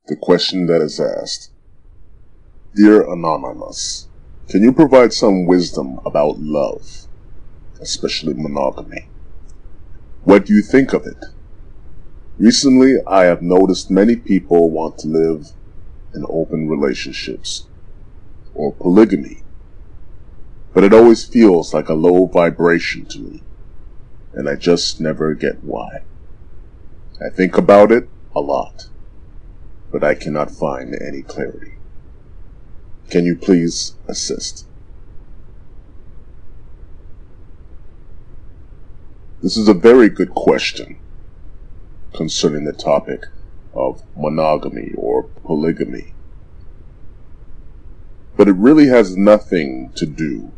The question that is asked: Dear Anonymous, can you provide some wisdom about love, especially monogamy? What do you think of it? Recently, I have noticed many people want to live in open relationships, or polygamy, but it always feels like a low vibration to me, and I just never get why. I think about it a lot, but I cannot find any clarity. Can you please assist? This is a very good question concerning the topic of monogamy or polygamy. But it really has nothing to do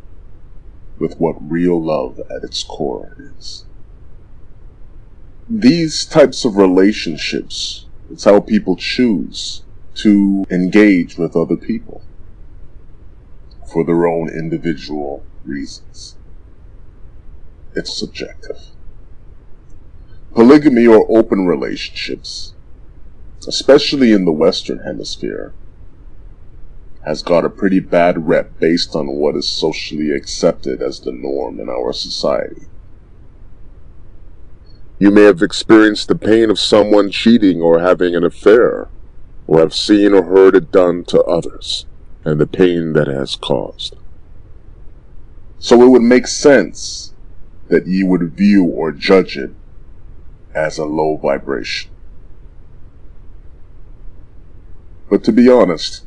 with what real love at its core is. These types of relationships, it's how people choose to engage with other people for their own individual reasons. It's subjective. Polygamy or open relationships, especially in the Western Hemisphere, has got a pretty bad rep based on what is socially accepted as the norm in our society. You may have experienced the pain of someone cheating or having an affair, or have seen or heard it done to others, and the pain that it has caused. So it would make sense that you would view or judge it as a low vibration. But to be honest,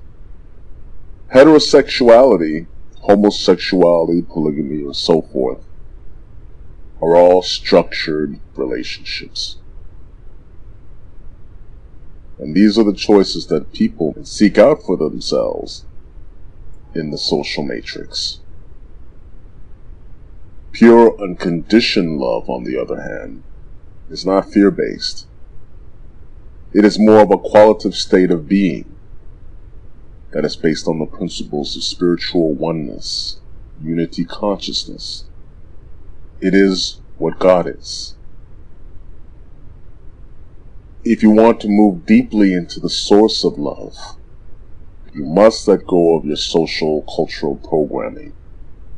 heterosexuality, homosexuality, polygamy, and so forth are all structured relationships. And these are the choices that people seek out for themselves in the social matrix. Pure unconditioned love, on the other hand, is not fear-based. It is more of a qualitative state of being that is based on the principles of spiritual oneness, unity consciousness. It is what God is. If you want to move deeply into the source of love, you must let go of your social, cultural programming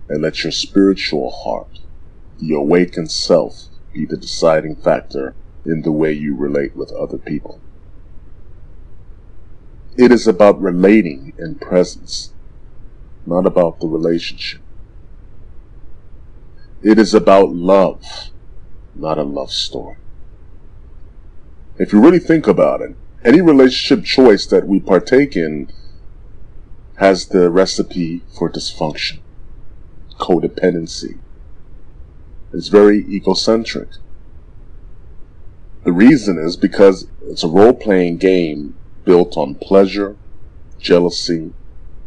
and let your spiritual heart, the awakened self, be the deciding factor in the way you relate with other people. It is about relating in presence, not about the relationship. It is about love, not a love story. If you really think about it, any relationship choice that we partake in has the recipe for dysfunction, codependency. It's very egocentric. The reason is because it's a role-playing game built on pleasure, jealousy,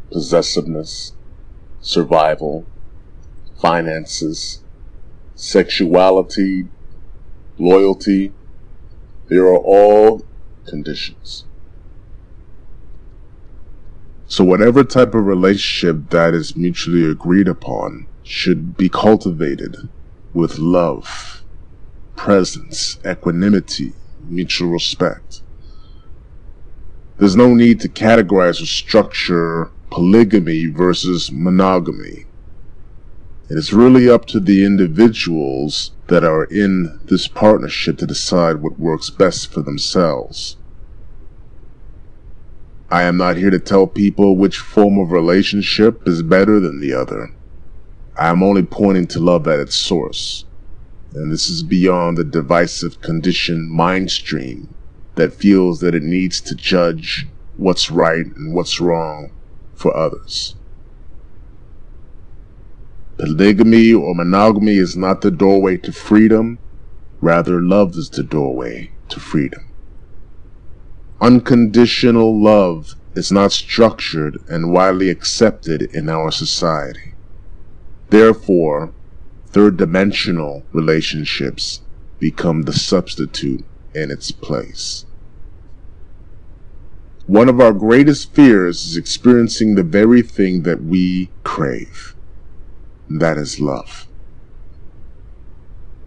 possessiveness, survival, finances, sexuality, loyalty. They are all conditions. So whatever type of relationship that is mutually agreed upon should be cultivated with love, presence, equanimity, mutual respect. There's no need to categorize or structure polygamy versus monogamy. It is really up to the individuals that are in this partnership to decide what works best for themselves. I am not here to tell people which form of relationship is better than the other. I am only pointing to love at its source, and this is beyond the divisive conditioned mind stream that feels that it needs to judge what's right and what's wrong for others. Polygamy or monogamy is not the doorway to freedom, rather love is the doorway to freedom. Unconditional love is not structured and widely accepted in our society. Therefore, third-dimensional relationships become the substitute in its place. One of our greatest fears is experiencing the very thing that we crave. That is love.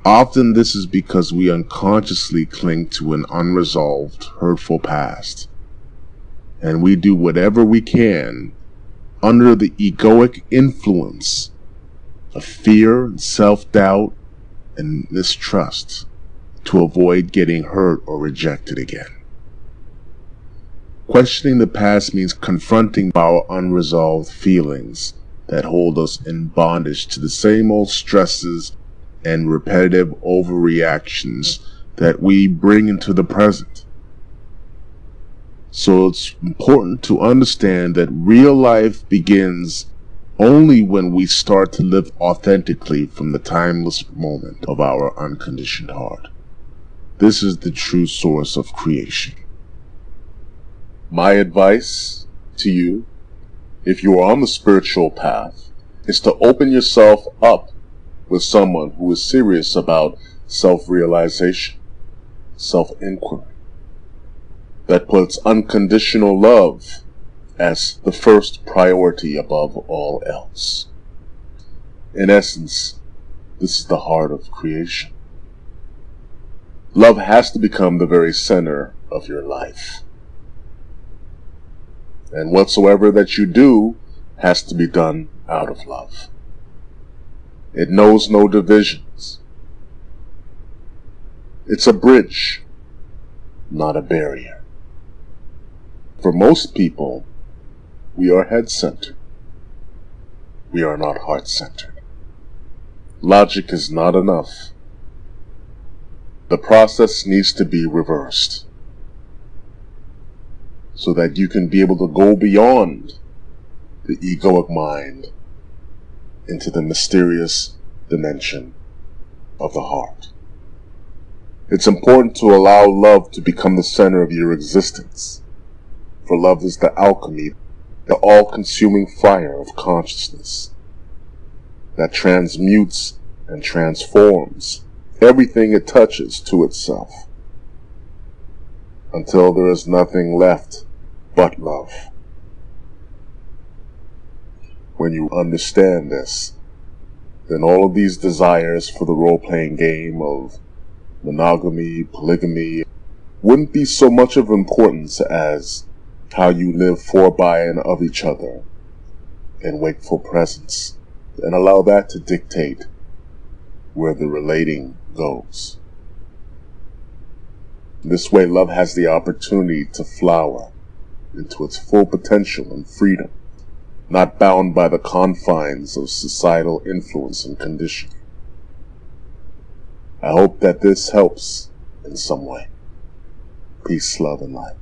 Often this is because we unconsciously cling to an unresolved, hurtful past, and we do whatever we can under the egoic influence of fear and self-doubt and mistrust to avoid getting hurt or rejected again. Questioning the past means confronting our unresolved feelings that hold us in bondage to the same old stresses and repetitive overreactions that we bring into the present. So it's important to understand that real life begins only when we start to live authentically from the timeless moment of our unconditioned heart. This is the true source of creation. My advice to you, if you are on the spiritual path, is to open yourself up with someone who is serious about self-realization, self-inquiry, that puts unconditional love as the first priority above all else. In essence, this is the heart of creation. Love has to become the very center of your life. And whatsoever that you do has to be done out of love. It knows no divisions. It's a bridge, not a barrier. For most people, we are head-centered. We are not heart-centered. Logic is not enough. The process needs to be reversed, so that you can be able to go beyond the egoic mind into the mysterious dimension of the heart. It's important to allow love to become the center of your existence, for love is the alchemy, the all-consuming fire of consciousness that transmutes and transforms everything it touches to itself, until there is nothing left but love. When you understand this, then all of these desires for the role-playing game of monogamy, polygamy, wouldn't be so much of importance as how you live for, by, and of each other in wakeful presence, and allow that to dictate where the relating goes. This way, love has the opportunity to flower into its full potential and freedom, not bound by the confines of societal influence and condition. I hope that this helps in some way. Peace, love, and light.